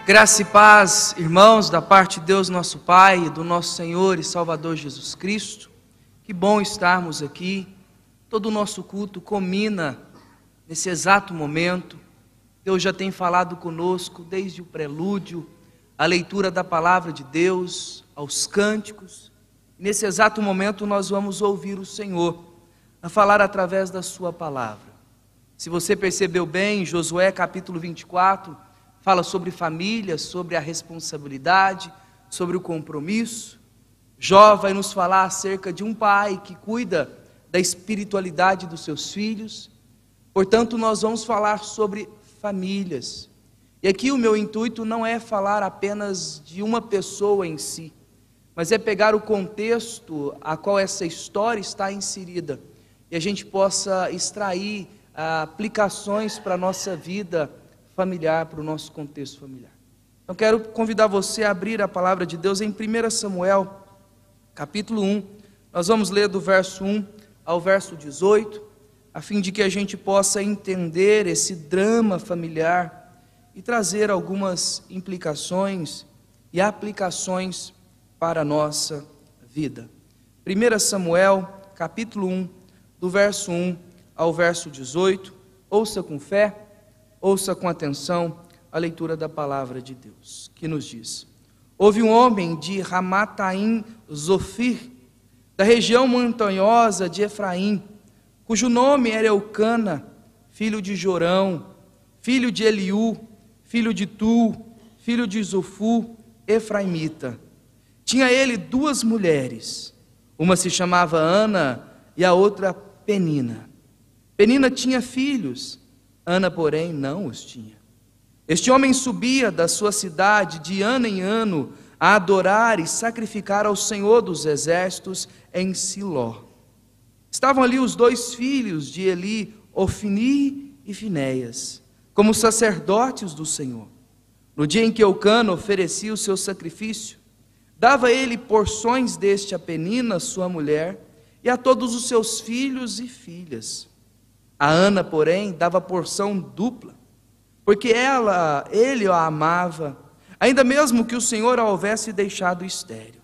Graça e paz, irmãos, da parte de Deus nosso Pai, do nosso Senhor e Salvador Jesus Cristo. Que bom estarmos aqui. Todo o nosso culto culmina nesse exato momento. Deus já tem falado conosco desde o prelúdio, a leitura da palavra de Deus, aos cânticos. Nesse exato momento nós vamos ouvir o Senhor a falar através da sua palavra. Se você percebeu bem, Josué capítulo 24, fala sobre família, sobre a responsabilidade, sobre o compromisso. Jó vai nos falar acerca de um pai que cuida da espiritualidade dos seus filhos. Portanto, nós vamos falar sobre famílias. E aqui o meu intuito não é falar apenas de uma pessoa em si, mas é pegar o contexto a qual essa história está inserida e a gente possa extrair aplicações para a nossa vida familiar, para o nosso contexto familiar. Então quero convidar você a abrir a palavra de Deus em 1 Samuel, capítulo 1. Nós vamos ler do verso 1 ao verso 18, a fim de que a gente possa entender esse drama familiar e trazer algumas implicações e aplicações para a nossa vida. 1 Samuel, capítulo 1, do verso 1 ao verso 18, ouça com fé, ouça com atenção a leitura da palavra de Deus, que nos diz: Houve um homem de Ramataim Zofir, da região montanhosa de Efraim, cujo nome era Eucana, filho de Jorão, filho de Eliú, filho de Tu, filho de Zofu, efraimita. Tinha ele duas mulheres, uma se chamava Ana e a outra Penina. Penina tinha filhos, Ana, porém, não os tinha. Este homem subia da sua cidade de ano em ano a adorar e sacrificar ao Senhor dos exércitos em Siló. Estavam ali os dois filhos de Eli, Ofni e Finéias, como sacerdotes do Senhor. No dia em que Eucana oferecia o seu sacrifício, dava ele porções deste a Penina, sua mulher, e a todos os seus filhos e filhas. A Ana, porém, dava porção dupla, porque ele a amava, ainda mesmo que o Senhor a houvesse deixado estéril.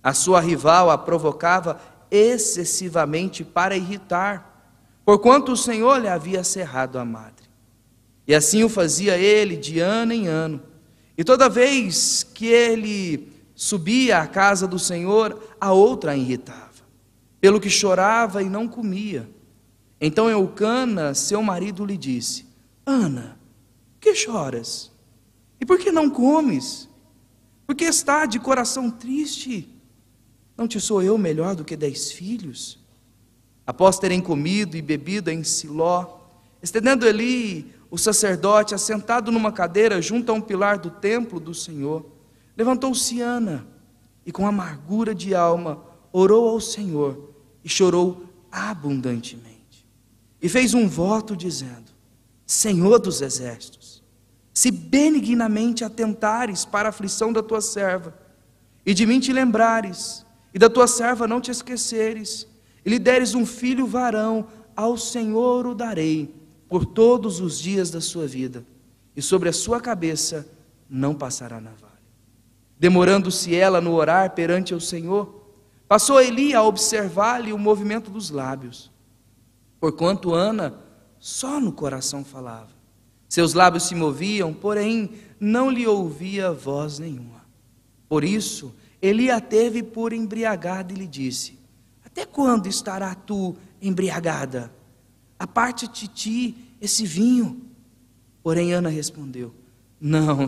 A sua rival a provocava excessivamente para irritar, porquanto o Senhor lhe havia cerrado a madre. E assim o fazia ele de ano em ano. E toda vez que ele subia à casa do Senhor, a outra a irritava, pelo que chorava e não comia. Então Eucana, seu marido, lhe disse: Ana, por que choras? E por que não comes? Por que está de coração triste? Não te sou eu melhor do que 10 filhos? Após terem comido e bebido em Siló, estendendo Eli, o sacerdote, assentado numa cadeira junto a um pilar do templo do Senhor, levantou-se Ana e com amargura de alma orou ao Senhor e chorou abundantemente. E fez um voto dizendo: Senhor dos exércitos, se benignamente atentares para a aflição da tua serva, e de mim te lembrares, e da tua serva não te esqueceres, e lhe deres um filho varão, ao Senhor o darei por todos os dias da sua vida, e sobre a sua cabeça não passará navalha. Demorando-se ela no orar perante o Senhor, passou Eli a observar-lhe o movimento dos lábios, porquanto Ana só no coração falava. Seus lábios se moviam, porém não lhe ouvia voz nenhuma. Por isso, Eli a teve por embriagada e lhe disse: Até quando estará tu embriagada? Aparte-te de ti esse vinho. Porém Ana respondeu: Não,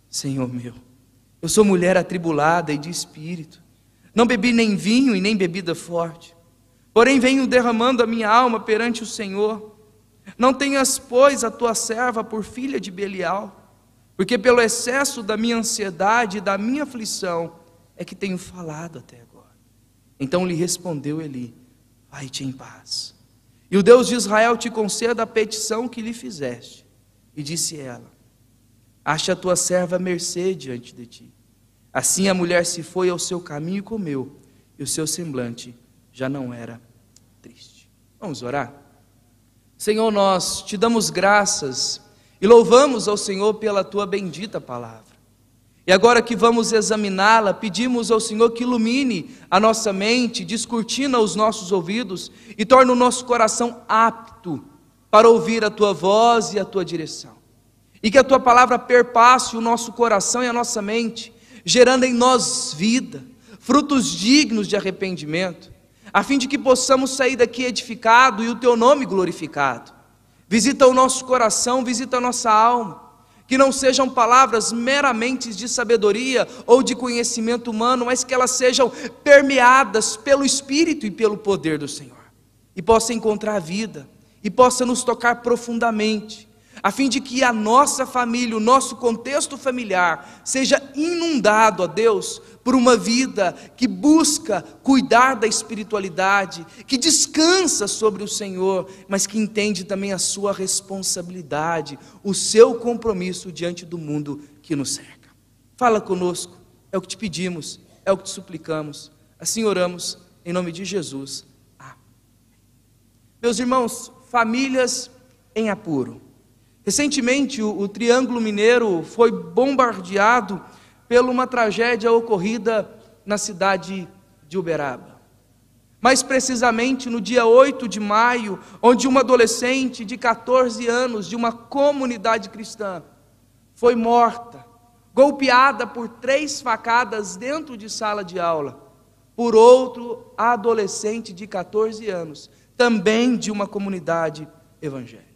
Senhor meu, eu sou mulher atribulada e de espírito. Não bebi nem vinho e nem bebida forte. Porém venho derramando a minha alma perante o Senhor. Não tenhas, pois, a tua serva por filha de Belial, porque pelo excesso da minha ansiedade e da minha aflição é que tenho falado até agora. Então lhe respondeu Eli: Vai-te em paz, e o Deus de Israel te conceda a petição que lhe fizeste. E disse ela: Acha a tua serva mercê diante de ti. Assim a mulher se foi ao seu caminho e comeu, e o seu semblante já não era triste. Vamos orar? Senhor, nós te damos graças e louvamos ao Senhor pela tua bendita palavra. E agora que vamos examiná-la, pedimos ao Senhor que ilumine a nossa mente, descortina os nossos ouvidos e torne o nosso coração apto para ouvir a tua voz e a tua direção. E que a tua palavra perpasse o nosso coração e a nossa mente, gerando em nós vida, frutos dignos de arrependimento, a fim de que possamos sair daqui edificado e o teu nome glorificado. Visita o nosso coração, visita a nossa alma, que não sejam palavras meramente de sabedoria ou de conhecimento humano, mas que elas sejam permeadas pelo Espírito e pelo poder do Senhor, e possa encontrar vida, e possa nos tocar profundamente, a fim de que a nossa família, o nosso contexto familiar, seja inundado, ó Deus, por uma vida que busca cuidar da espiritualidade, que descansa sobre o Senhor, mas que entende também a sua responsabilidade, o seu compromisso diante do mundo que nos cerca. Fala conosco, é o que te pedimos, é o que te suplicamos, assim oramos, em nome de Jesus. Amém. Meus irmãos, famílias em apuro. Recentemente, o Triângulo Mineiro foi bombardeado por uma tragédia ocorrida na cidade de Uberaba. Mais precisamente no dia 8 de maio, onde uma adolescente de 14 anos, de uma comunidade cristã, foi morta, golpeada por 3 facadas dentro de sala de aula, por outro adolescente de 14 anos, também de uma comunidade evangélica.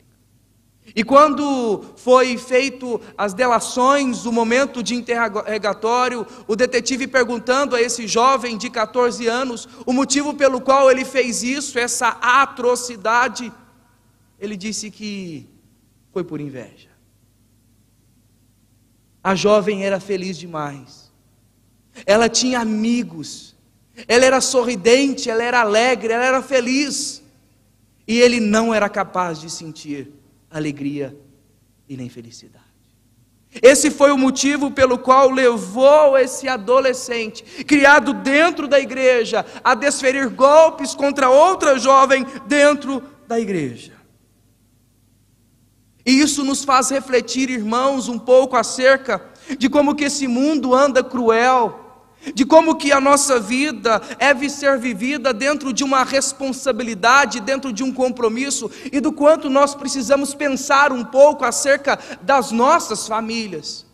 E quando foi feito as delações, o momento de interrogatório, o detetive perguntando a esse jovem de 14 anos o motivo pelo qual ele fez isso, essa atrocidade, ele disse que foi por inveja. A jovem era feliz demais, ela tinha amigos, ela era sorridente, ela era alegre, ela era feliz, e ele não era capaz de sentir alegria e nem felicidade. Esse foi o motivo pelo qual levou esse adolescente, criado dentro da igreja, a desferir golpes contra outra jovem dentro da igreja. E isso nos faz refletir, irmãos, um pouco acerca de como que esse mundo anda cruel, de como que a nossa vida deve ser vivida dentro de uma responsabilidade, dentro de um compromisso, e do quanto nós precisamos pensar um pouco acerca das nossas famílias,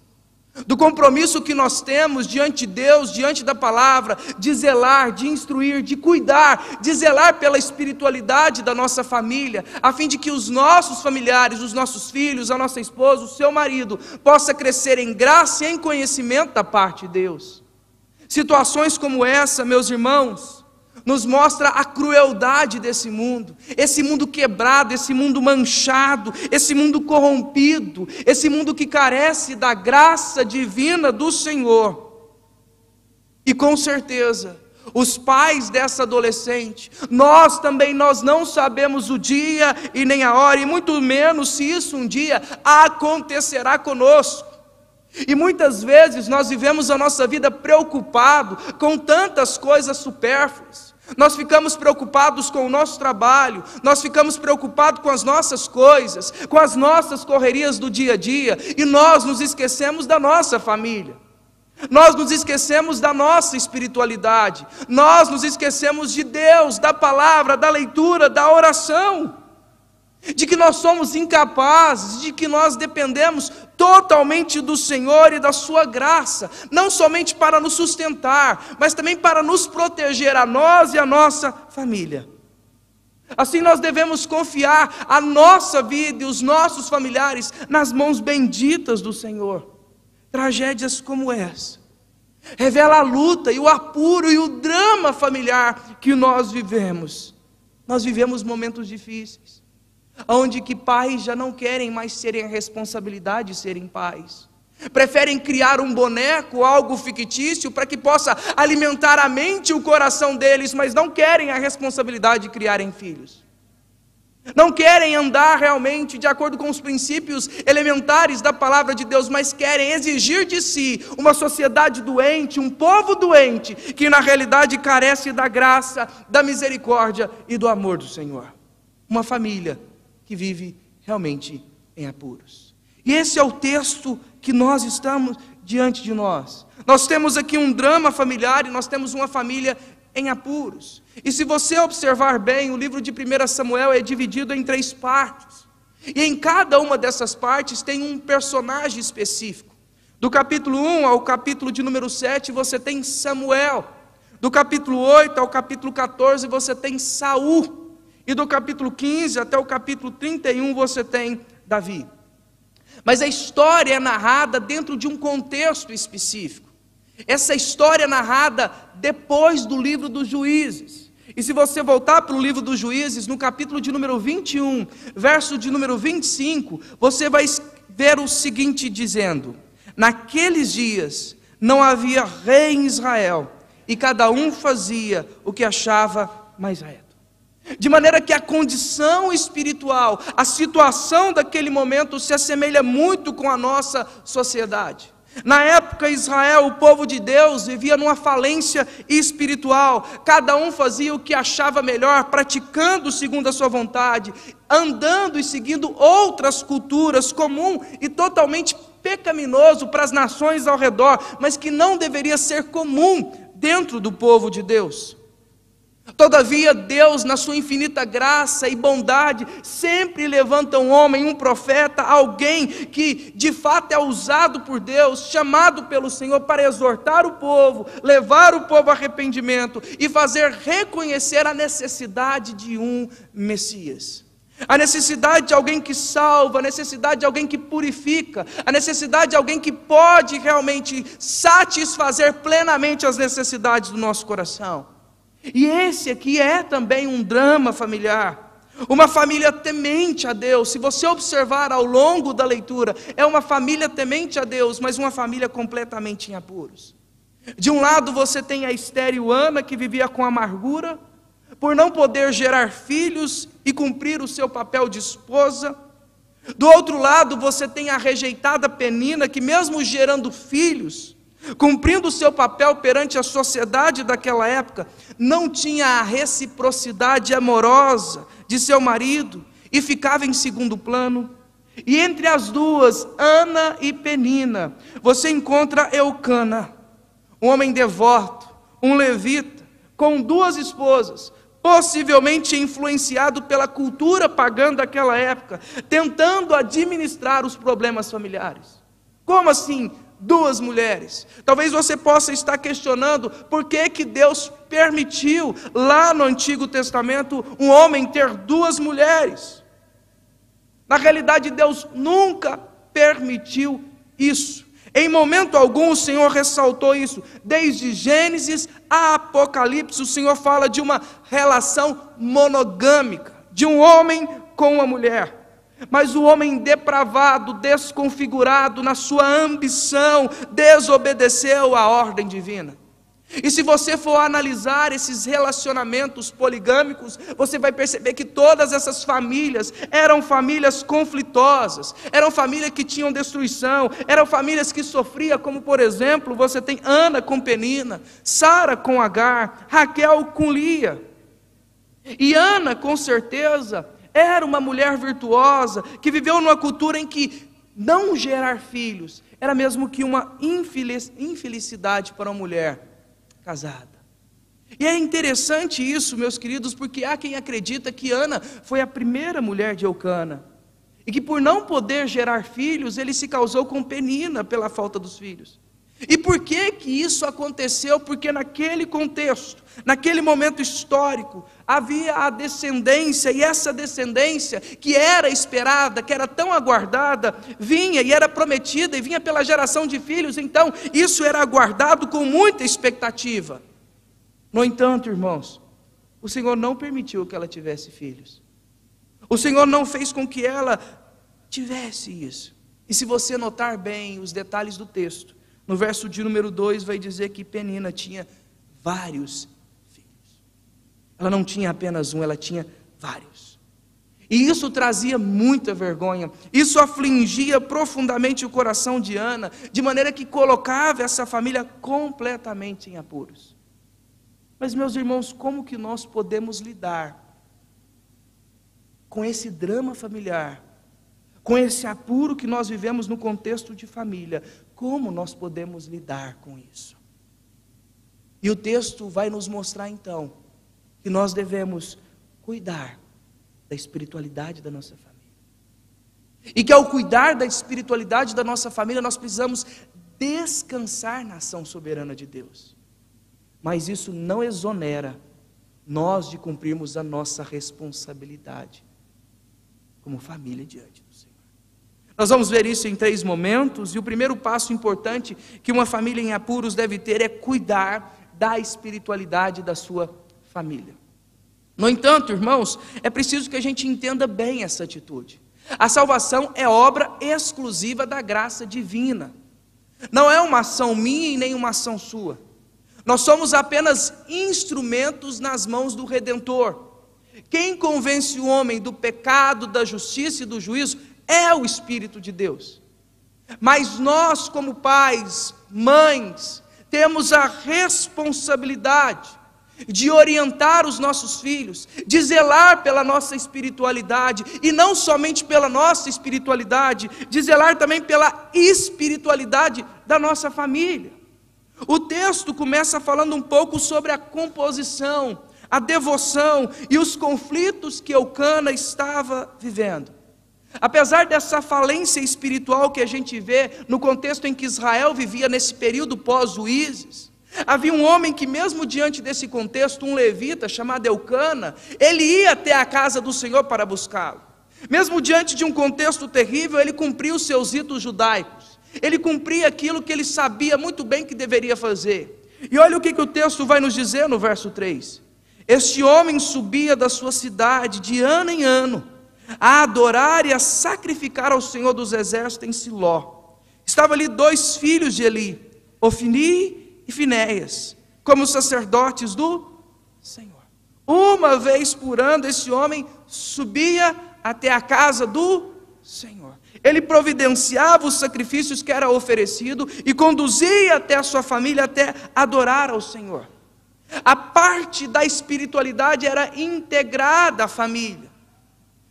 do compromisso que nós temos diante de Deus, diante da palavra, de zelar, de instruir, de cuidar, de zelar pela espiritualidade da nossa família, a fim de que os nossos familiares, os nossos filhos, a nossa esposa, o seu marido, possa crescer em graça e em conhecimento da parte de Deus. Situações como essa, meus irmãos, nos mostra a crueldade desse mundo, esse mundo quebrado, esse mundo manchado, esse mundo corrompido, esse mundo que carece da graça divina do Senhor. E com certeza, os pais dessa adolescente, nós não sabemos o dia e nem a hora, e muito menos se isso um dia acontecerá conosco. E muitas vezes nós vivemos a nossa vida preocupado com tantas coisas supérfluas. Nós ficamos preocupados com o nosso trabalho, nós ficamos preocupados com as nossas coisas, com as nossas correrias do dia a dia, e nós nos esquecemos da nossa família. Nós nos esquecemos da nossa espiritualidade, nós nos esquecemos de Deus, da palavra, da leitura, da oração, de que nós somos incapazes, de que nós dependemos totalmente do Senhor e da sua graça, não somente para nos sustentar, mas também para nos proteger a nós e a nossa família. Assim nós devemos confiar a nossa vida e os nossos familiares nas mãos benditas do Senhor. Tragédias como essa revela a luta e o apuro e o drama familiar que nós vivemos. Nós vivemos momentos difíceis, onde que pais já não querem mais terem a responsabilidade de serem pais, preferem criar um boneco, algo fictício, para que possa alimentar a mente e o coração deles, mas não querem a responsabilidade de criarem filhos, não querem andar realmente de acordo com os princípios elementares da palavra de Deus, mas querem exigir de si uma sociedade doente, um povo doente, que na realidade carece da graça, da misericórdia e do amor do Senhor. Uma família que vive realmente em apuros. E esse é o texto que nós estamos diante de nós. Nós temos aqui um drama familiar e nós temos uma família em apuros. E se você observar bem, o livro de 1 Samuel é dividido em 3 partes. E em cada uma dessas partes tem um personagem específico. Do capítulo 1 ao capítulo de número 7, você tem Samuel. Do capítulo 8 ao capítulo 14, você tem Saul. E do capítulo 15 até o capítulo 31, você tem Davi. Mas a história é narrada dentro de um contexto específico. Essa história é narrada depois do livro dos Juízes. E se você voltar para o livro dos Juízes, no capítulo de número 21, verso de número 25, você vai ver o seguinte dizendo: naqueles dias não havia rei em Israel, e cada um fazia o que achava mais reto. De maneira que a condição espiritual, a situação daquele momento se assemelha muito com a nossa sociedade. Na época, Israel, o povo de Deus, vivia numa falência espiritual. Cada um fazia o que achava melhor, praticando segundo a sua vontade, andando e seguindo outras culturas, comum e totalmente pecaminoso para as nações ao redor, mas que não deveria ser comum dentro do povo de Deus. Todavia, Deus, na sua infinita graça e bondade, sempre levanta um homem, um profeta, alguém que de fato é usado por Deus, chamado pelo Senhor para exortar o povo, levar o povo a arrependimento e fazer reconhecer a necessidade de um Messias. A necessidade de alguém que salva, a necessidade de alguém que purifica, a necessidade de alguém que pode realmente satisfazer plenamente as necessidades do nosso coração. E esse aqui é também um drama familiar, uma família temente a Deus. Se você observar ao longo da leitura, é uma família temente a Deus, mas uma família completamente em apuros. De um lado você tem a estéril Ana, que vivia com amargura, por não poder gerar filhos e cumprir o seu papel de esposa. Do outro lado você tem a rejeitada Penina, que mesmo gerando filhos, cumprindo o seu papel perante a sociedade daquela época, não tinha a reciprocidade amorosa de seu marido e ficava em segundo plano. E entre as duas, Ana e Penina, você encontra Eucana, um homem devoto, um levita, com 2 esposas, possivelmente influenciado pela cultura pagã daquela época, tentando administrar os problemas familiares. Como assim? 2 mulheres. Talvez você possa estar questionando por que Deus permitiu lá no Antigo Testamento um homem ter 2 mulheres. Na realidade, Deus nunca permitiu isso. Em momento algum o Senhor ressaltou isso. Desde Gênesis a Apocalipse, o Senhor fala de uma relação monogâmica, de um homem com uma mulher. Mas o homem depravado, desconfigurado na sua ambição, desobedeceu à ordem divina. E se você for analisar esses relacionamentos poligâmicos, você vai perceber que todas essas famílias eram famílias conflitosas, eram famílias que tinham destruição, eram famílias que sofriam, como por exemplo, você tem Ana com Penina, Sara com Agar, Raquel com Lia. E Ana, com certeza, era uma mulher virtuosa, que viveu numa cultura em que não gerar filhos era mesmo que uma infelicidade para uma mulher casada. E é interessante isso, meus queridos, porque há quem acredita que Ana foi a primeira mulher de Eucana, e que por não poder gerar filhos, ele se causou com Penina pela falta dos filhos. E por que isso aconteceu? Porque naquele contexto, naquele momento histórico, havia a descendência, e essa descendência que era esperada, que era tão aguardada, vinha e era prometida, e vinha pela geração de filhos. Então isso era aguardado com muita expectativa. No entanto, irmãos, o Senhor não permitiu que ela tivesse filhos. O Senhor não fez com que ela tivesse isso. E se você notar bem os detalhes do texto, no verso de número 2 vai dizer que Penina tinha vários filhos. Ela não tinha apenas um, ela tinha vários. E isso trazia muita vergonha. Isso afligia profundamente o coração de Ana, de maneira que colocava essa família completamente em apuros. Mas, meus irmãos, como que nós podemos lidar com esse drama familiar? com esse apuro que nós vivemos no contexto de família, como nós podemos lidar com isso? E o texto vai nos mostrar então que nós devemos cuidar da espiritualidade da nossa família. E que ao cuidar da espiritualidade da nossa família, nós precisamos descansar na ação soberana de Deus. Mas isso não exonera nós de cumprirmos a nossa responsabilidade como família diante do Senhor. Nós vamos ver isso em 3 momentos, e o primeiro passo importante que uma família em apuros deve ter é cuidar da espiritualidade da sua família. No entanto, irmãos, é preciso que a gente entenda bem essa atitude. A salvação é obra exclusiva da graça divina. Não é uma ação minha e nem uma ação sua. Nós somos apenas instrumentos nas mãos do Redentor. Quem convence o homem do pecado, da justiça e do juízo é o Espírito de Deus. Mas nós, como pais, mães, temos a responsabilidade de orientar os nossos filhos, de zelar pela nossa espiritualidade, e não somente pela nossa espiritualidade, de zelar também pela espiritualidade da nossa família. O texto começa falando um pouco sobre a composição, a devoção e os conflitos que Eucana estava vivendo. Apesar dessa falência espiritual que a gente vê no contexto em que Israel vivia nesse período pós-Juízes, havia um homem que, mesmo diante desse contexto, um levita chamado Eucana, ele ia até a casa do Senhor para buscá-lo. Mesmo diante de um contexto terrível, ele cumpria os seus ritos judaicos. Ele cumpria aquilo que ele sabia muito bem que deveria fazer. E olha o que o texto vai nos dizer no verso 3. Este homem subia da sua cidade de ano em ano, a adorar e a sacrificar ao Senhor dos exércitos em Siló. Estavam ali 2 filhos de Eli, Ofni e Finéias, como sacerdotes do Senhor. Uma vez por ano esse homem subia até a casa do Senhor. Ele providenciava os sacrifícios que era oferecido e conduzia até a sua família até adorar ao Senhor. A parte da espiritualidade era integrada à família.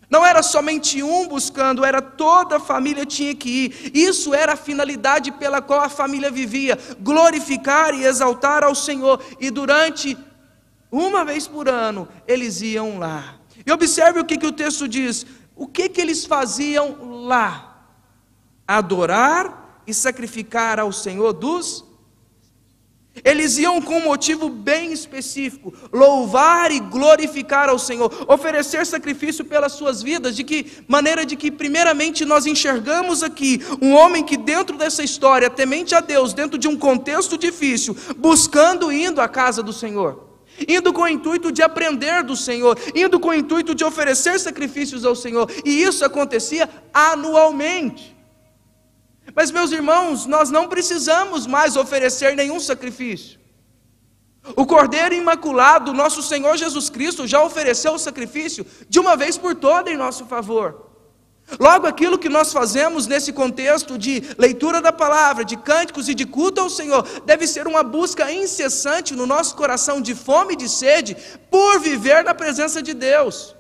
Não era somente um buscando, era toda a família tinha que ir. Isso era a finalidade pela qual a família vivia, glorificar e exaltar ao Senhor. E durante uma vez por ano, eles iam lá. E observe o que o texto diz. O que eles faziam lá? Adorar e sacrificar ao Senhor dos... Eles iam com um motivo bem específico, louvar e glorificar ao Senhor, oferecer sacrifício pelas suas vidas, de que maneira de que primeiramente nós enxergamos aqui um homem que dentro dessa história, temente a Deus, dentro de um contexto difícil, buscando, indo à casa do Senhor, indo com o intuito de aprender do Senhor, indo com o intuito de oferecer sacrifícios ao Senhor, e isso acontecia anualmente. Mas, meus irmãos, nós não precisamos mais oferecer nenhum sacrifício. O Cordeiro Imaculado, nosso Senhor Jesus Cristo, já ofereceu o sacrifício de uma vez por toda em nosso favor. Logo, aquilo que nós fazemos nesse contexto de leitura da palavra, de cânticos e de culto ao Senhor, deve ser uma busca incessante no nosso coração de fome e de sede, por viver na presença de Deus.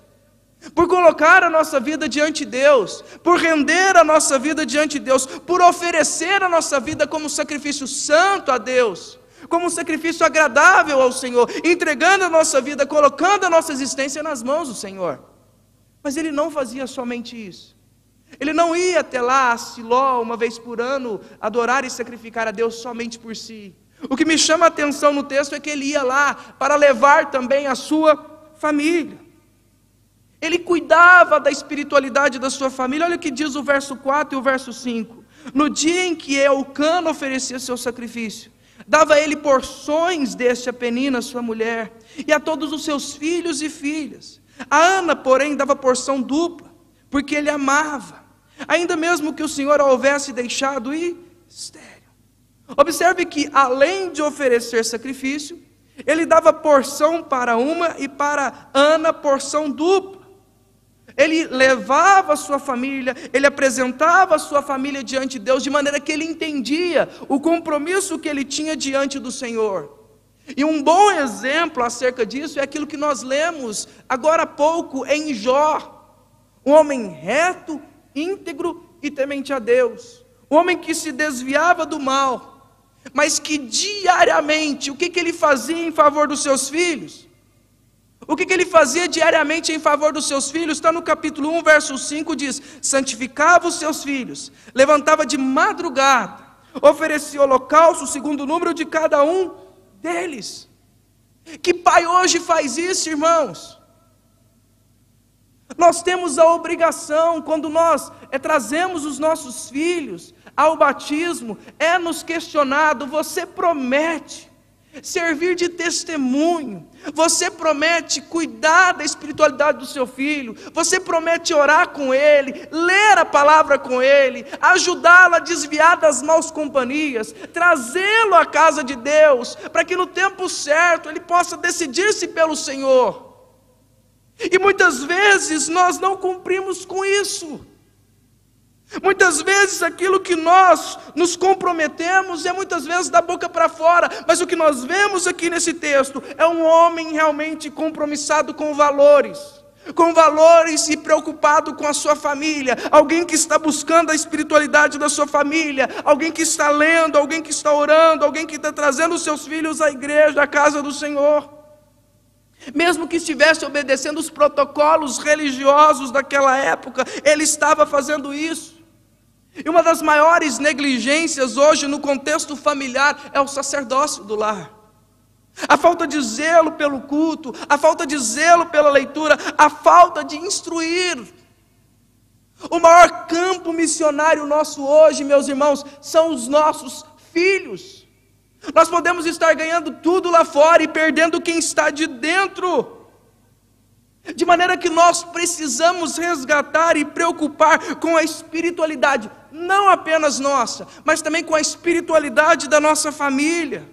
Por colocar a nossa vida diante de Deus, por render a nossa vida diante de Deus, por oferecer a nossa vida como sacrifício santo a Deus, como um sacrifício agradável ao Senhor, entregando a nossa vida, colocando a nossa existência nas mãos do Senhor. Mas ele não fazia somente isso. Ele não ia até lá, a Siló, uma vez por ano, adorar e sacrificar a Deus somente por si. O que me chama a atenção no texto é que ele ia lá para levar também a sua família. Ele cuidava da espiritualidade da sua família. Olha o que diz o verso 4 e o verso 5. No dia em que Eucana oferecia seu sacrifício, dava ele porções deste a Penina, sua mulher, e a todos os seus filhos e filhas. A Ana, porém, dava porção dupla, porque ele amava, ainda mesmo que o Senhor a houvesse deixado estéril. Observe que, além de oferecer sacrifício, ele dava porção para uma e para Ana porção dupla. Ele levava a sua família, ele apresentava a sua família diante de Deus, de maneira que ele entendia o compromisso que ele tinha diante do Senhor. E um bom exemplo acerca disso é aquilo que nós lemos agora há pouco em Jó. Um homem reto e íntegro, um homem que íntegro e temente a Deus. Um homem que se desviava do mal, mas que diariamente, o que ele fazia em favor dos seus filhos? O que ele fazia diariamente em favor dos seus filhos? Está no capítulo 1, verso 5, diz: santificava os seus filhos, levantava de madrugada, oferecia holocausto segundo o número de cada um deles. Que pai hoje faz isso, irmãos? Nós temos a obrigação, quando nós trazemos os nossos filhos ao batismo, é nos questionado: você promete servir de testemunho, você promete cuidar da espiritualidade do seu filho, você promete orar com ele, ler a palavra com ele, ajudá-lo a desviar das maus companhias, trazê-lo à casa de Deus, para que no tempo certo ele possa decidir-se pelo Senhor. E muitas vezes nós não cumprimos com isso. Muitas vezes aquilo que nós nos comprometemos é muitas vezes da boca para fora, mas o que nós vemos aqui nesse texto é um homem realmente compromissado com valores e preocupado com a sua família, alguém que está buscando a espiritualidade da sua família, alguém que está lendo, alguém que está orando, alguém que está trazendo os seus filhos à igreja, à casa do Senhor. Mesmo que estivesse obedecendo os protocolos religiosos daquela época, ele estava fazendo isso. E uma das maiores negligências hoje no contexto familiar é o sacerdócio do lar. A falta de zelo pelo culto, a falta de zelo pela leitura, a falta de instruir. O maior campo missionário nosso hoje, meus irmãos, são os nossos filhos. Nós podemos estar ganhando tudo lá fora e perdendo quem está de dentro. De maneira que nós precisamos resgatar e preocupar com a espiritualidade, não apenas nossa, mas também com a espiritualidade da nossa família.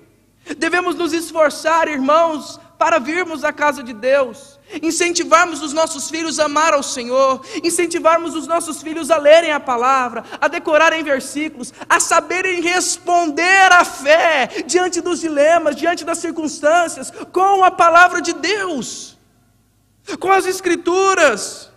Devemos nos esforçar, irmãos, para virmos à casa de Deus, incentivarmos os nossos filhos a amar ao Senhor, incentivarmos os nossos filhos a lerem a palavra, a decorarem versículos, a saberem responder à fé diante dos dilemas, diante das circunstâncias, com a palavra de Deus, com as Escrituras,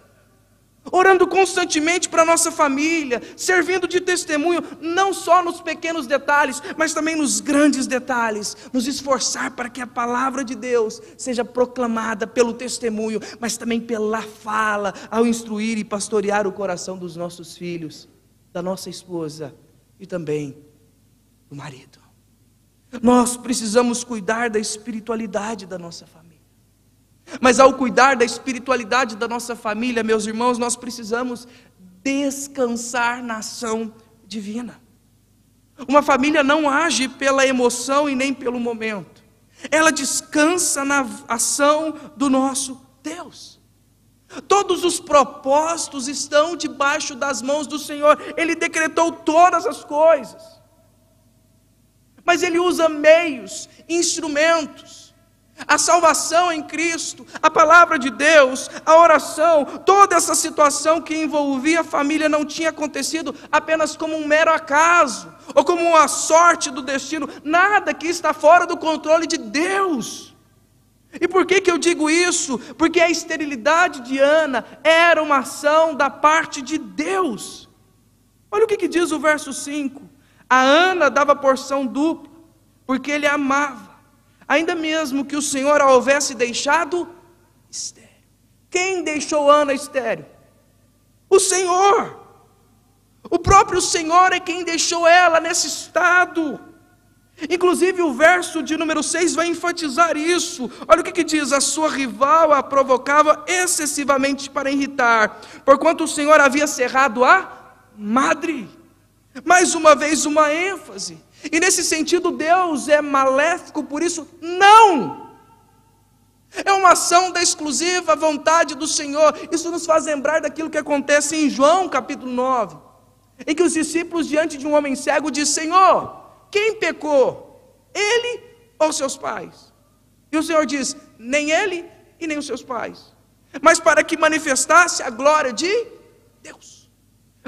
orando constantemente para a nossa família, servindo de testemunho, não só nos pequenos detalhes, mas também nos grandes detalhes, nos esforçar para que a palavra de Deus seja proclamada pelo testemunho, mas também pela fala, ao instruir e pastorear o coração dos nossos filhos, da nossa esposa e também do marido. Nós precisamos cuidar da espiritualidade da nossa família. Mas ao cuidar da espiritualidade da nossa família, meus irmãos, nós precisamos descansar na ação divina. Uma família não age pela emoção e nem pelo momento. Ela descansa na ação do nosso Deus. Todos os propósitos estão debaixo das mãos do Senhor. Ele decretou todas as coisas. Mas Ele usa meios, instrumentos. A salvação em Cristo, a palavra de Deus, a oração, toda essa situação que envolvia a família não tinha acontecido apenas como um mero acaso, ou como uma sorte do destino, nada que está fora do controle de Deus. E por que eu digo isso? Porque a esterilidade de Ana era uma ação da parte de Deus. Olha o que diz o verso 5, a Ana dava porção dupla, porque ele a amava, ainda mesmo que o Senhor a houvesse deixado estéril. Quem deixou Ana estéril? O Senhor. O próprio Senhor é quem deixou ela nesse estado. Inclusive o verso de número 6 vai enfatizar isso. Olha o que diz: a sua rival a provocava excessivamente para irritar, porquanto o Senhor havia cerrado a madre. Mais uma vez uma ênfase. E nesse sentido Deus é maléfico, por isso não. É uma ação da exclusiva vontade do Senhor. Isso nos faz lembrar daquilo que acontece em João capítulo 9, em que os discípulos diante de um homem cego dizem: Senhor, quem pecou? Ele ou seus pais? E o Senhor diz: nem ele e nem os seus pais, mas para que manifestasse a glória de Deus.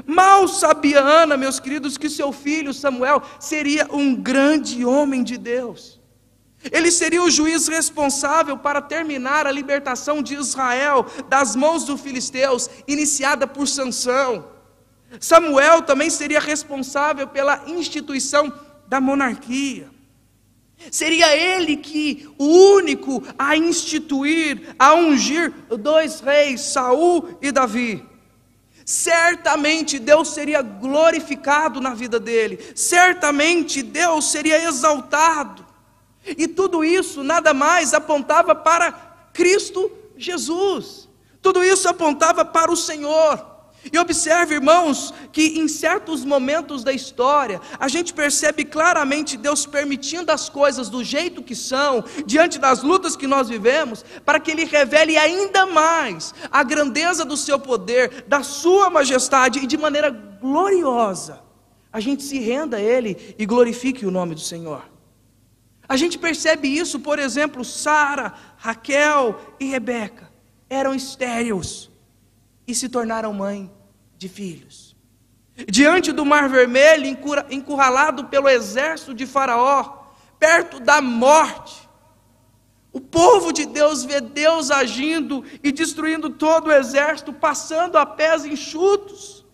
Mal sabia Ana, meus queridos, que seu filho Samuel seria um grande homem de Deus. Ele seria o juiz responsável para terminar a libertação de Israel das mãos dos filisteus, iniciada por Sansão. Samuel também seria responsável pela instituição da monarquia. Seria ele o único a instituir, a ungir 2 reis, Saul e Davi. Certamente Deus seria glorificado na vida dele, certamente Deus seria exaltado. E tudo isso nada mais apontava para Cristo Jesus. Tudo isso apontava para o Senhor. E observe, irmãos, que em certos momentos da história, a gente percebe claramente Deus permitindo as coisas do jeito que são, diante das lutas que nós vivemos, para que Ele revele ainda mais a grandeza do seu poder, da sua majestade, e de maneira gloriosa, a gente se renda a Ele e glorifique o nome do Senhor. A gente percebe isso, por exemplo, Sara, Raquel e Rebeca eram estéreis e se tornaram mãe de filhos. Diante do Mar Vermelho, encurralado pelo exército de Faraó, perto da morte, o povo de Deus vê Deus agindo e destruindo todo o exército, passando a pés enxutos.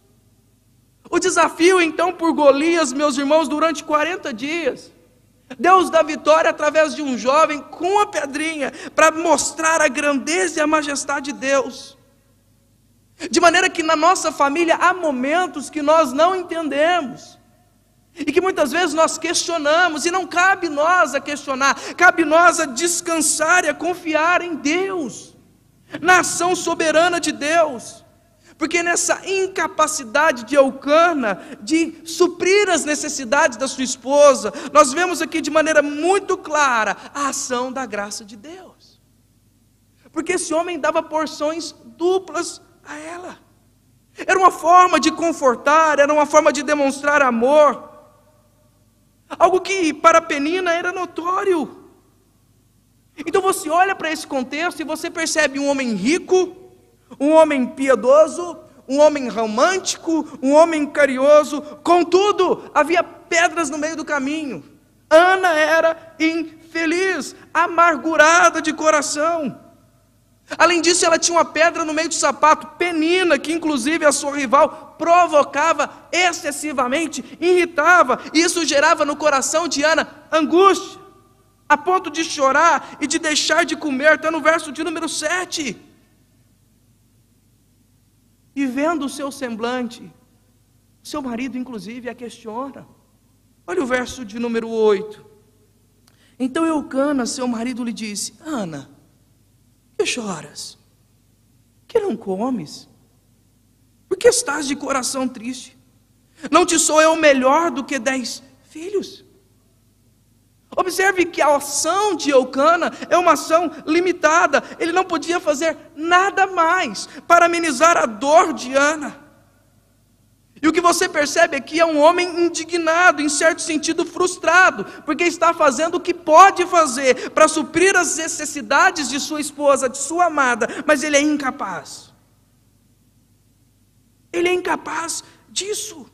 O desafio então por Golias, meus irmãos, durante 40 dias, Deus dá vitória através de um jovem com a pedrinha, para mostrar a grandeza e a majestade de Deus. De maneira que na nossa família há momentos que nós não entendemos, e que muitas vezes nós questionamos, e não cabe nós a questionar, cabe nós a descansar e a confiar em Deus, na ação soberana de Deus. Porque nessa incapacidade de Eucana de suprir as necessidades da sua esposa, nós vemos aqui de maneira muito clara a ação da graça de Deus. Porque esse homem dava porções duplas a ela. Era uma forma de confortar, era uma forma de demonstrar amor. Algo que para Penina era notório. Então você olha para esse contexto e você percebe um homem rico, um homem piedoso, um homem romântico, um homem carinhoso. Contudo, havia pedras no meio do caminho. Ana era infeliz, amargurada de coração. Além disso, ela tinha uma pedra no meio do sapato. Penina, que inclusive a sua rival, provocava excessivamente, irritava. E isso gerava no coração de Ana angústia, a ponto de chorar e de deixar de comer. Está no verso de número 7. E vendo o seu semblante, seu marido inclusive a questiona. Olha o verso de número 8. Então Eucana, seu marido, lhe disse: Ana, que choras? Que não comes? Por que estás de coração triste? Não te sou eu melhor do que 10 filhos? Observe que a ação de Eucana é uma ação limitada. Ele não podia fazer nada mais para amenizar a dor de Ana. E o que você percebe aqui é um homem indignado, em certo sentido frustrado, porque está fazendo o que pode fazer para suprir as necessidades de sua esposa, de sua amada, mas ele é incapaz. Ele é incapaz disso.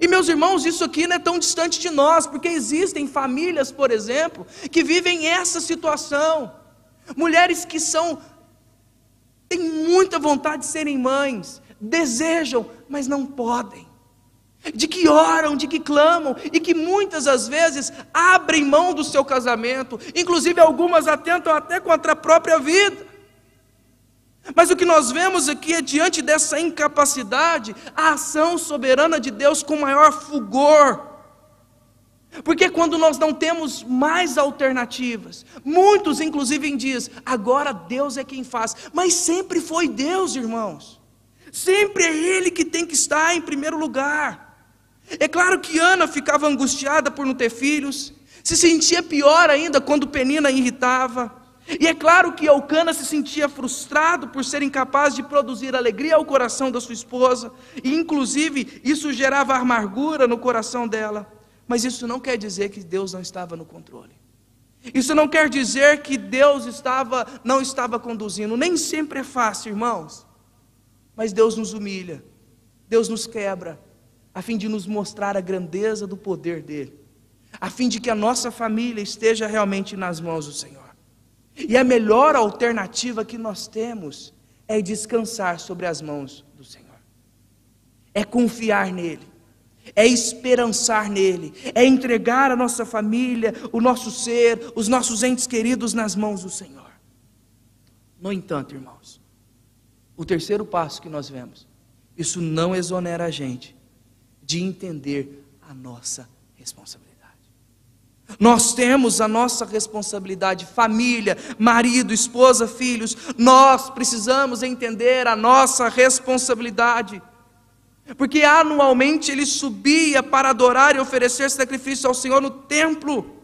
E meus irmãos, isso aqui não é tão distante de nós, porque existem famílias, por exemplo, que vivem essa situação. Mulheres que têm muita vontade de serem mães, desejam, mas não podem. De que oram, de que clamam, e que muitas das vezes abrem mão do seu casamento, inclusive algumas atentam até contra a própria vida. Mas o que nós vemos aqui é, diante dessa incapacidade, a ação soberana de Deus com maior fulgor. Porque quando nós não temos mais alternativas, muitos inclusive dizem: agora Deus é quem faz. Mas sempre foi Deus, irmãos. Sempre é Ele que tem que estar em primeiro lugar. É claro que Ana ficava angustiada por não ter filhos, se sentia pior ainda quando Penina irritava. E é claro que Eucana se sentia frustrado por ser incapaz de produzir alegria ao coração da sua esposa, e inclusive isso gerava amargura no coração dela. Mas isso não quer dizer que Deus não estava no controle. Isso não quer dizer que Deus não estava conduzindo. Nem sempre é fácil, irmãos. Mas Deus nos humilha, Deus nos quebra, a fim de nos mostrar a grandeza do poder dEle, a fim de que a nossa família esteja realmente nas mãos do Senhor. E a melhor alternativa que nós temos é descansar sobre as mãos do Senhor. é confiar nele, é esperançar nele, é entregar a nossa família, o nosso ser, os nossos entes queridos nas mãos do Senhor. No entanto, irmãos, o terceiro passo que nós vemos, isso não exonera a gente de entender a nossa responsabilidade. Nós temos a nossa responsabilidade, família, marido, esposa, filhos, nós precisamos entender a nossa responsabilidade. Porque anualmente ele subia para adorar e oferecer sacrifício ao Senhor no templo.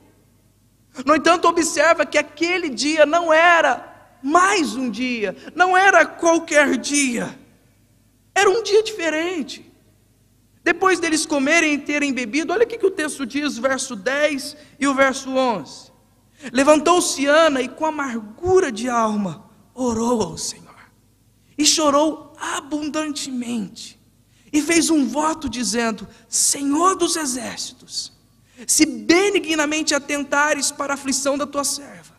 No entanto, observa que aquele dia não era mais um dia, não era qualquer dia, era um dia diferente. Depois deles comerem e terem bebido, olha o que o texto diz, verso 10 e o verso 11. Levantou-se Ana e com amargura de alma orou ao Senhor, e chorou abundantemente, e fez um voto dizendo: Senhor dos exércitos, se benignamente atentares para a aflição da tua serva,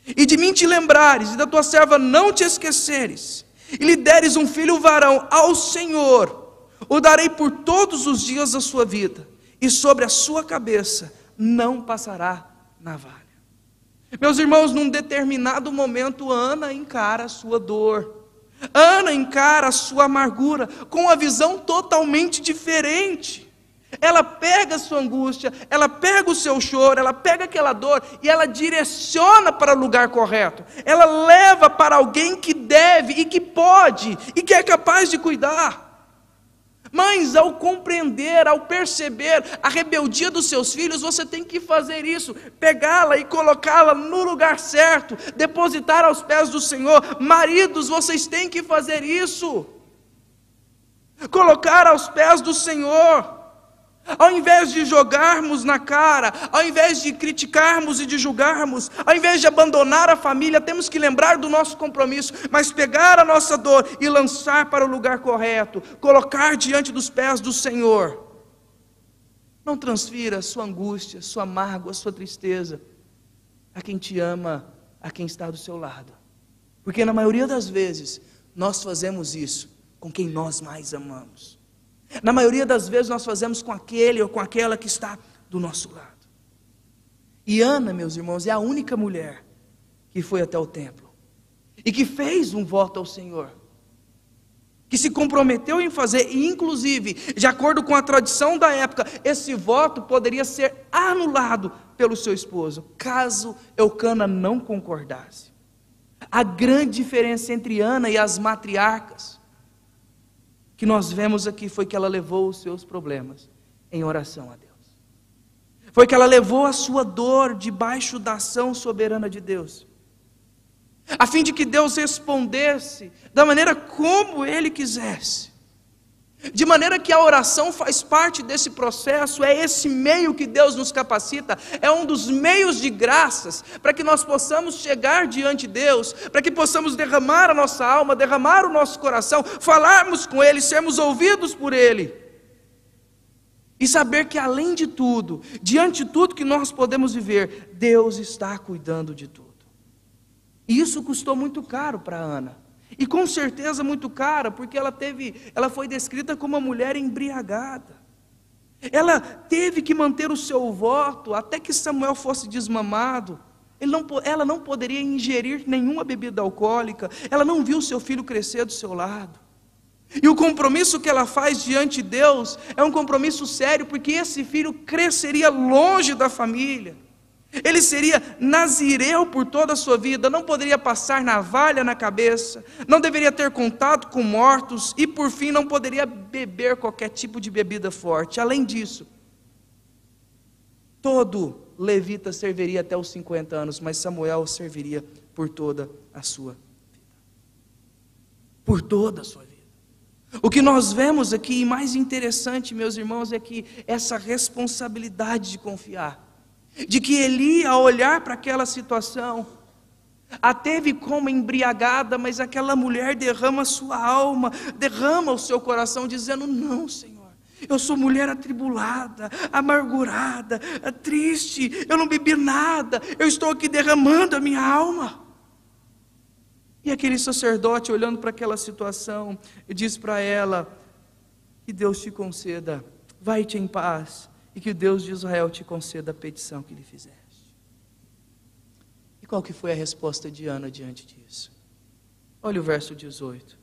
e de mim te lembrares, e da tua serva não te esqueceres, e lhe deres um filho varão, ao Senhor o darei por todos os dias da sua vida, e sobre a sua cabeça não passará navalha. Meus irmãos, num determinado momento, Ana encara a sua dor, Ana encara a sua amargura, com uma visão totalmente diferente. Ela pega a sua angústia, ela pega o seu choro, ela pega aquela dor, e ela direciona para o lugar correto, ela leva para alguém que deve, e que pode, e que é capaz de cuidar. Mães, ao compreender, ao perceber a rebeldia dos seus filhos, você tem que fazer isso, pegá-la e colocá-la no lugar certo, depositar aos pés do Senhor. Maridos, vocês têm que fazer isso, colocar aos pés do Senhor. Ao invés de jogarmos na cara, ao invés de criticarmos e de julgarmos, ao invés de abandonar a família, temos que lembrar do nosso compromisso, mas pegar a nossa dor e lançar para o lugar correto, colocar diante dos pés do Senhor. Não transfira a sua angústia, sua mágoa, sua tristeza a quem te ama, a quem está do seu lado, porque na maioria das vezes nós fazemos isso com quem nós mais amamos. Na maioria das vezes nós fazemos com aquele ou com aquela que está do nosso lado. E Ana, meus irmãos, é a única mulher que foi até o templo e que fez um voto ao Senhor, que se comprometeu em fazer, e inclusive, de acordo com a tradição da época, esse voto poderia ser anulado pelo seu esposo, caso Eucana não concordasse. A grande diferença entre Ana e as matriarcas que nós vemos aqui foi que ela levou os seus problemas em oração a Deus. Foi que ela levou a sua dor debaixo da ação soberana de Deus, a fim de que Deus respondesse da maneira como Ele quisesse. De maneira que a oração faz parte desse processo, é esse meio que Deus nos capacita, é um dos meios de graças, para que nós possamos chegar diante de Deus, para que possamos derramar a nossa alma, derramar o nosso coração, falarmos com Ele, sermos ouvidos por Ele, e saber que além de tudo, diante de tudo que nós podemos viver, Deus está cuidando de tudo. E isso custou muito caro para Ana. E com certeza muito cara, porque ela foi descrita como uma mulher embriagada. Ela teve que manter o seu voto até que Samuel fosse desmamado. Ela não poderia ingerir nenhuma bebida alcoólica. Ela não viu seu filho crescer do seu lado. E o compromisso que ela faz diante de Deus é um compromisso sério, porque esse filho cresceria longe da família. Ele seria nazireu por toda a sua vida, não poderia passar navalha na cabeça, não deveria ter contato com mortos e, por fim, não poderia beber qualquer tipo de bebida forte. Além disso, todo levita serviria até os 50 anos, mas Samuel serviria por toda a sua vida. Por toda a sua vida. O que nós vemos aqui, e mais interessante, meus irmãos, é que essa responsabilidade de confiar, de que Eli, ao olhar para aquela situação, a teve como embriagada, mas aquela mulher derrama a sua alma, derrama o seu coração, dizendo: não, Senhor, eu sou mulher atribulada, amargurada, triste, eu não bebi nada, eu estou aqui derramando a minha alma. E aquele sacerdote, olhando para aquela situação, diz para ela: que Deus te conceda, vai-te em paz, e que o Deus de Israel te conceda a petição que lhe fizeste. E qual que foi a resposta de Ana diante disso? Olha o verso 18.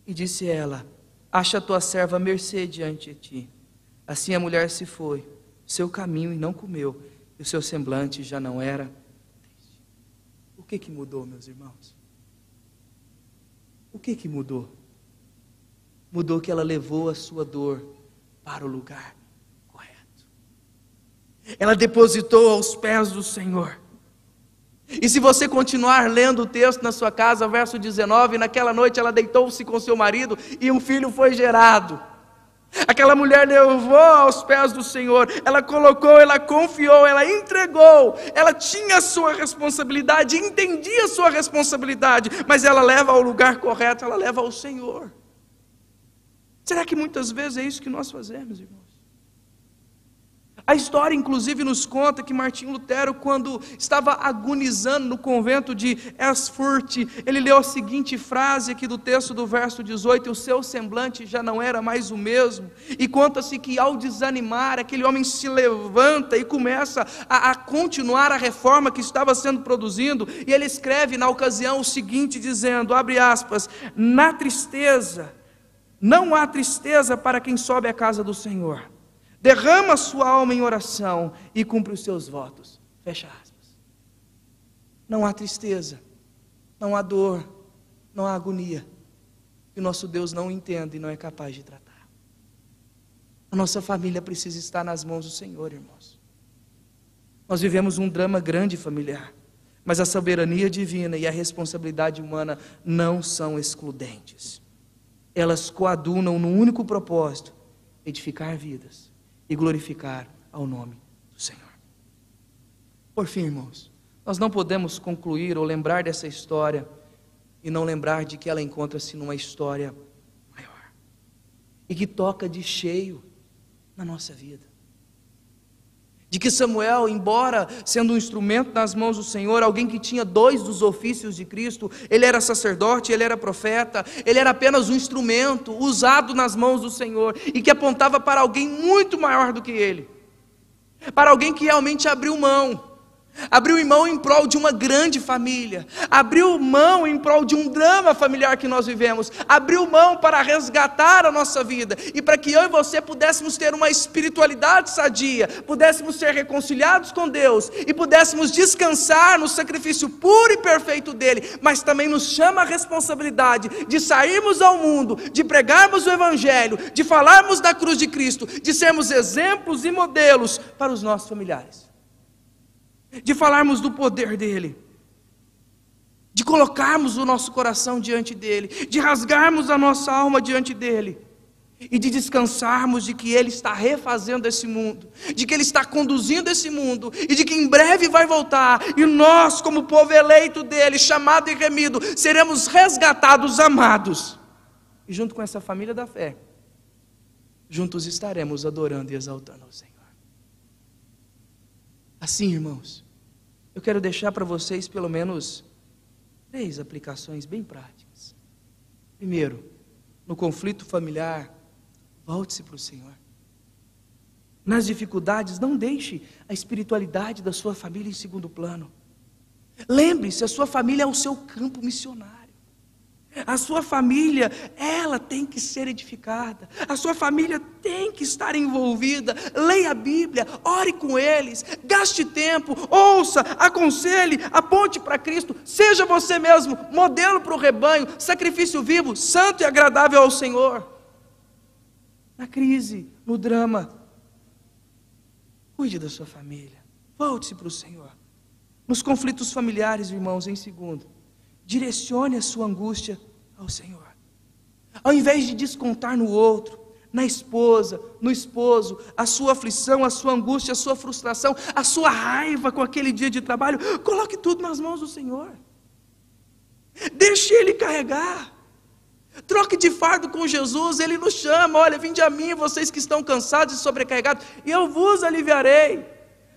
E disse ela: acha a tua serva mercê diante de ti. Assim a mulher se foi, seu caminho, e não comeu, e o seu semblante já não era triste. O que mudou, meus irmãos? O que mudou? Mudou que ela levou a sua dor para o lugar correto. Ela depositou aos pés do Senhor. E se você continuar lendo o texto na sua casa, verso 19, naquela noite ela deitou-se com seu marido e um filho foi gerado. Aquela mulher levou aos pés do Senhor, ela colocou, ela confiou, ela entregou, ela tinha a sua responsabilidade, entendia a sua responsabilidade, mas ela leva ao lugar correto, ela leva ao Senhor. Será que muitas vezes é isso que nós fazemos, irmãos? A história, inclusive, nos conta que Martinho Lutero, quando estava agonizando no convento de Erfurt, ele leu a seguinte frase aqui do texto do verso 18: o seu semblante já não era mais o mesmo. E conta-se que ao desanimar, aquele homem se levanta e começa a continuar a reforma que estava sendo produzindo, e ele escreve na ocasião o seguinte, dizendo, abre aspas: na tristeza, não há tristeza para quem sobe à casa do Senhor. Derrama sua alma em oração e cumpre os seus votos. Fecha aspas. Não há tristeza, não há dor, não há agonia que o nosso Deus não entende e não é capaz de tratar. A nossa família precisa estar nas mãos do Senhor, irmãos. Nós vivemos um drama grande familiar, mas a soberania divina e a responsabilidade humana não são excludentes. Elas coadunam no único propósito: edificar vidas e glorificar ao nome do Senhor. Por fim, irmãos, nós não podemos concluir ou lembrar dessa história e não lembrar de que ela encontra-se numa história maior e que toca de cheio na nossa vida. De que Samuel, embora sendo um instrumento nas mãos do Senhor, alguém que tinha 2 dos ofícios de Cristo, ele era sacerdote, ele era profeta, ele era apenas um instrumento usado nas mãos do Senhor, e que apontava para alguém muito maior do que ele, para alguém que realmente abriu mão em prol de uma grande família, abriu mão em prol de um drama familiar que nós vivemos, abriu mão para resgatar a nossa vida, e para que eu e você pudéssemos ter uma espiritualidade sadia, pudéssemos ser reconciliados com Deus, e pudéssemos descansar no sacrifício puro e perfeito dele, mas também nos chama a responsabilidade de sairmos ao mundo, de pregarmos o Evangelho, de falarmos da cruz de Cristo, de sermos exemplos e modelos para os nossos familiares, de falarmos do poder dele, de colocarmos o nosso coração diante dele, de rasgarmos a nossa alma diante dele, e de descansarmos de que ele está refazendo esse mundo, de que ele está conduzindo esse mundo, e de que em breve vai voltar, e nós, como povo eleito dele, chamado e remido, seremos resgatados, amados, e junto com essa família da fé, juntos estaremos adorando e exaltando ao Senhor. Assim, irmãos, eu quero deixar para vocês pelo menos 3 aplicações bem práticas. Primeiro, no conflito familiar, volte-se para o Senhor. Nas dificuldades, não deixe a espiritualidade da sua família em segundo plano. Lembre-se, a sua família é o seu campo missionário. A sua família, ela tem que ser edificada. A sua família tem que estar envolvida. Leia a Bíblia, ore com eles, gaste tempo, ouça, aconselhe, aponte para Cristo. Seja você mesmo modelo para o rebanho, sacrifício vivo, santo e agradável ao Senhor. Na crise, no drama, cuide da sua família, volte-se para o Senhor. Nos conflitos familiares, irmãos, em segundo, direcione a sua angústia ao Senhor. Ao invés de descontar no outro, na esposa, no esposo, a sua aflição, a sua angústia, a sua frustração, a sua raiva com aquele dia de trabalho, coloque tudo nas mãos do Senhor. Deixe Ele carregar. Troque de fardo com Jesus. Ele nos chama: olha, vinde a mim, vocês que estão cansados e sobrecarregados, e eu vos aliviarei.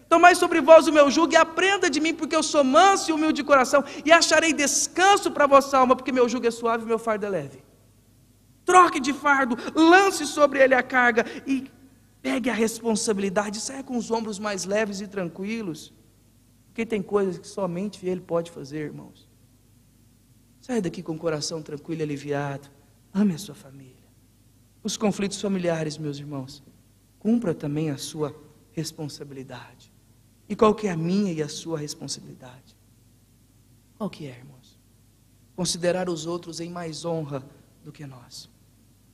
Tomai sobre vós o meu jugo e aprenda de mim, porque eu sou manso e humilde de coração, e acharei descanso para a vossa alma, porque meu jugo é suave e meu fardo é leve. Troque de fardo, lance sobre ele a carga e pegue a responsabilidade. Saia com os ombros mais leves e tranquilos. Porque tem coisas que somente ele pode fazer, irmãos. Saia daqui com o coração tranquilo e aliviado. Ame a sua família. Os conflitos familiares, meus irmãos, cumpra também a sua responsabilidade. E qual que é a minha e a sua responsabilidade? Qual que é, irmãos? Considerar os outros em mais honra do que nós.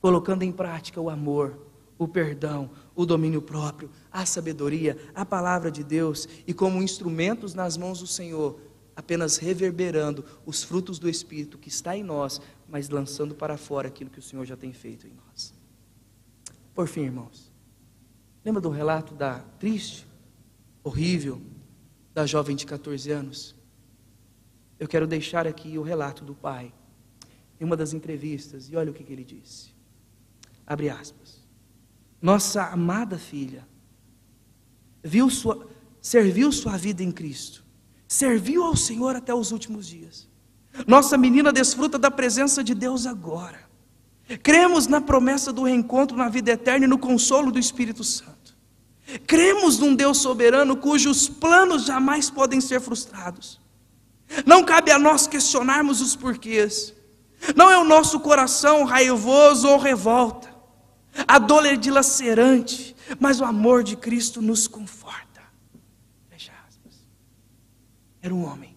Colocando em prática o amor, o perdão, o domínio próprio, a sabedoria, a palavra de Deus, e como instrumentos nas mãos do Senhor, apenas reverberando os frutos do Espírito que está em nós, mas lançando para fora aquilo que o Senhor já tem feito em nós. Por fim, irmãos, lembra do relato da triste, horrível, da jovem de 14 anos? Eu quero deixar aqui o relato do pai, em uma das entrevistas, e olha o que ele disse. Abre aspas. Nossa amada filha serviu sua vida em Cristo, serviu ao Senhor até os últimos dias. Nossa menina desfruta da presença de Deus agora. Cremos na promessa do reencontro na vida eterna e no consolo do Espírito Santo. Cremos num Deus soberano cujos planos jamais podem ser frustrados. Não cabe a nós questionarmos os porquês. Não é o nosso coração raivoso ou revolta. A dor é dilacerante, mas o amor de Cristo nos conforta. Fecha aspas. Era um homem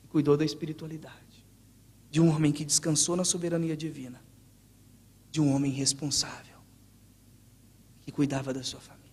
que cuidou da espiritualidade, de um homem que descansou na soberania divina, de um homem responsável, que cuidava da sua família.